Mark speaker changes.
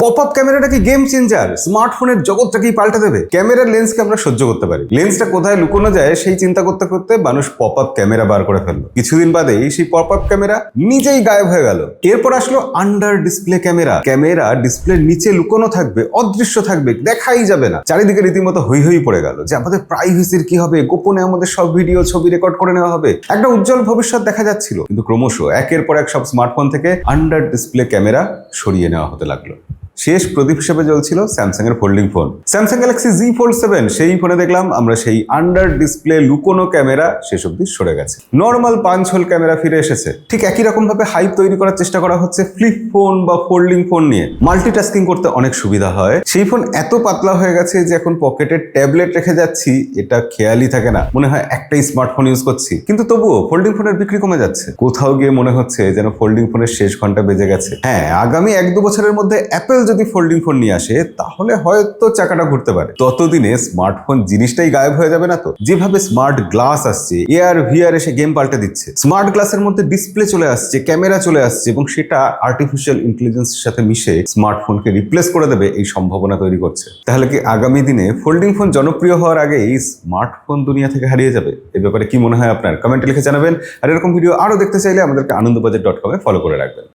Speaker 1: Pop up ক্যামেরাটা কি game changer, স্মার্টফোনের জগৎটাকেই পাল্টে দেবে। ক্যামেরার লেন্সকে আমরা সহ্য করতে পারি, লেন্সটা কোথায় লুকোনো যায় সেই চিন্তা করতে করতে মানুষ পপ আপ ক্যামেরা বার করে ফেললো। কিছুদিন বাদেই সেই পপ আপ ক্যামেরা নিজেই গায়েব হয়ে গেল। এরপর আসলো আন্ডার ডিসপ্লে ক্যামেরা। ক্যামেরা ডিসপ্লের নিচে লুকোনো থাকবে, অদৃশ্য থাকবে, দেখাই যাবে না। চারিদিকে রীতিমতো হই হই পড়ে গেল যে আমাদের প্রাইভেসির কি হবে, গোপনে আমাদের সব ভিডিও ছবি রেকর্ড করে নেওয়া হবে। একটা উজ্জ্বল ভবিষ্যৎ দেখা যাচ্ছিল, কিন্তু ক্রমশ একের পর এক সব স্মার্টফোন থেকে আন্ডার ডিসপ্লে ক্যামেরা সরিয়ে নেওয়া হতে লাগলো। শেষ প্রদীপ হিসেবে জ্বলছিল স্যামসাং এর folding phone, Samsung Galaxy Z Fold 7। সেই ফোনে দেখলাম আমরা সেই আন্ডার ডিসপ্লে লুকোনো ক্যামেরা শেষ অব্দি সরে গেছে, নর্মাল পাঁচ হোল ক্যামেরা ফিরে এসেছে। ঠিক একই রকম ভাবে হাইপ তৈরি করার চেষ্টা করা হচ্ছে ফ্লিপ ফোন বা ফোল্ডিং ফোন নিয়ে। মাল্টিটাস্কিং করতে অনেক সুবিধা হয়। সেই ফোন এত পাতলা হয়ে গেছে যে এখন পকেটে ট্যাবলেট রেখে যাচ্ছি এটা খেয়ালই থাকে না, মনে হয় একটাই স্মার্টফোন ইউজ করছি। কিন্তু তবুও ফোল্ডিং ফোনের বিক্রি কমে যাচ্ছে। কোথাও গিয়ে মনে হচ্ছে যেন ফোল্ডিং ফোনের শেষ ঘন্টা বেজে গেছে। হ্যাঁ, আগামী 1-2 বছরের মধ্যে অ্যাপেল যদি ফোল্ডিং ফোন নিয়ে আসে তাহলে হয়তো চাকাটা ঘুরতে পারে। ততদিনে স্মার্টফোন জিনিসটাই গায়েব হয়ে যাবে না তো? যেভাবে স্মার্ট গ্লাস আসছে, এআর ভিআর এসে গেম পাল্টে দিচ্ছে, স্মার্ট গ্লাসের মধ্যে ডিসপ্লে চলে আসছে, ক্যামেরা চলে আসছে এবং সেটা আর্টিফিশিয়াল ইন্টেলিজেন্সের সাথে মিশে স্মার্টফোনকে রিপ্লেস করে দেবে, এই সম্ভাবনা তৈরি করছে। তাহলে কি আগামী দিনে ফোল্ডিং ফোন জনপ্রিয় হওয়ার আগে এই স্মার্টফোন দুনিয়া থেকে হারিয়ে যাবে? এ ব্যাপারে কি মনে হয় আপনার? কমেন্টে লিখে জানাবেন। আর এরকম ভিডিও আরো দেখতে চাইলে আমাদেরকে আনন্দবাজার.com ফলো করে রাখবেন।